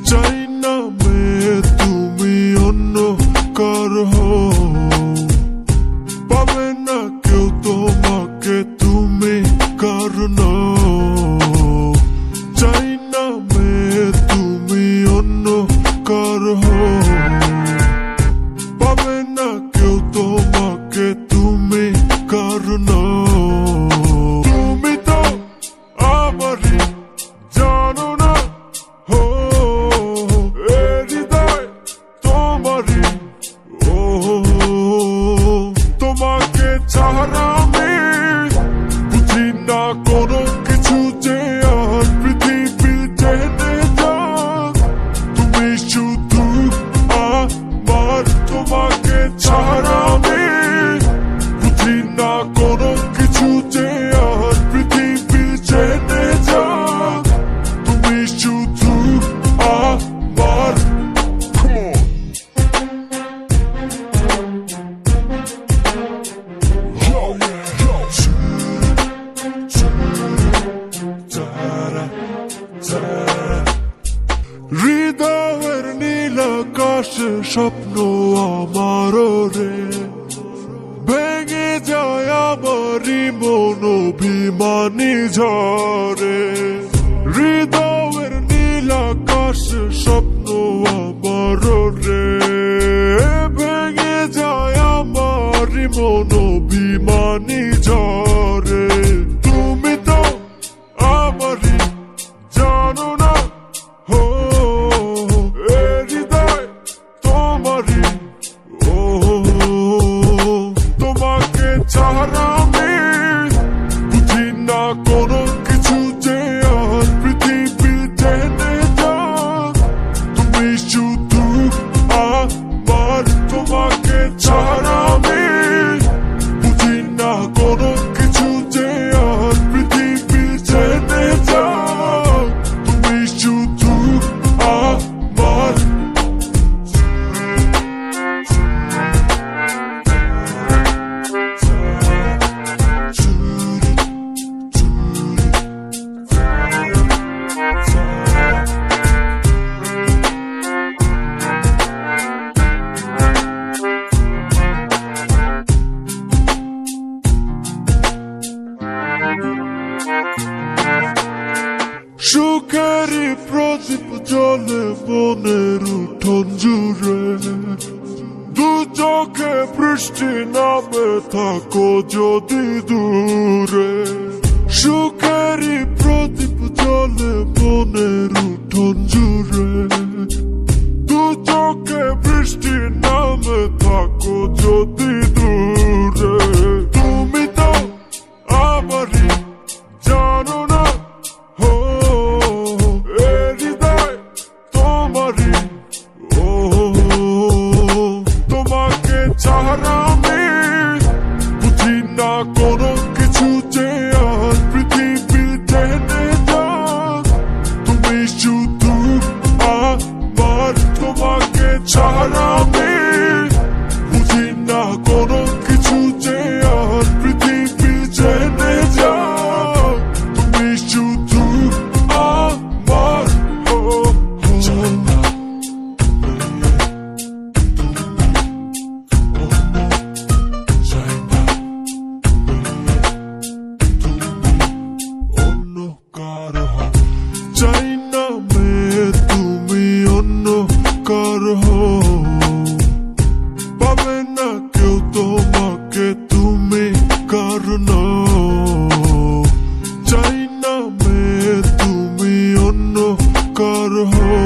চাই না মেয়ে তুমি অন্য কার হও, পাবে না কেউ তোমাকে তুমি কার নও। চাই না মেয়ে তুমি অন্য কার হও, পাবে না কেউ তোমাকে তুমি কার নও। তুমি তো আমারই জানো না হো, এ হৃদয় তোমারই ও। তোমাকে ছাড়া আমি বুঝি না কোনো কিছু যে আর পৃথিবী জেনে যাক তুমি শুধু আমার। তোমাকে ছাড়া আমি বুঝি না কোনো কিছু যে আর পৃথিবী জেনে যাক তুমি শুধু আমার। হৃদয়ের নীল আকাশে স্বপ্ন আমার রে, ভেঙে যায় আমারই মন অভিমানী ঝরে। হৃদয়ের নীল আকাশে স্বপ্ন আমার রে, ভেঙে যায় আমারই মন অভিমানী ঝরে। তুমি তো আমারই জানো না হো, এ হৃদয় তোমারই ও। তোমাকে ছাড়া আমি বুঝি না কোনো কিছু যে আর পৃথিবী জেনে যাক তুমি শুধু আমার। তোমাকে ছাড়া আমি বুঝি না কোনো কিছু যে আর পৃথিবী জেনে যাক তুমি শুধু আমার। সুখেরই প্রদীপ জ্বলে মনের উঠোন জুড়ে, দু চোখে বৃষ্টি নামে থাকো যদি দূরে। সুখেরই প্রদীপ জ্বলে মনের উঠোন জুড়ে, দু চোখে বৃষ্টি নামে থাকো যদি দূরে। তুমি তো আমারই জানো না হো, এ হৃদয় তোমারই ও। তোমাকে ছাড়া আমি বুঝি না কোনো কিছু যে আর পৃথিবী জেনে যাক তুমি শুধু আমার। তোমাকে ছাড়া আমি বুঝি না কোনো কিছু যে আর পৃথিবী জেনে যাক তুমি শুধু আমার। চাই না চাই না অন্য কার হও, চাই না মেয়ে তুমি অন্য কার হও, পাবে না কেউ তোমাকে তুমি কার নও। চাই না মেয়ে তুমি অন্য কার হও,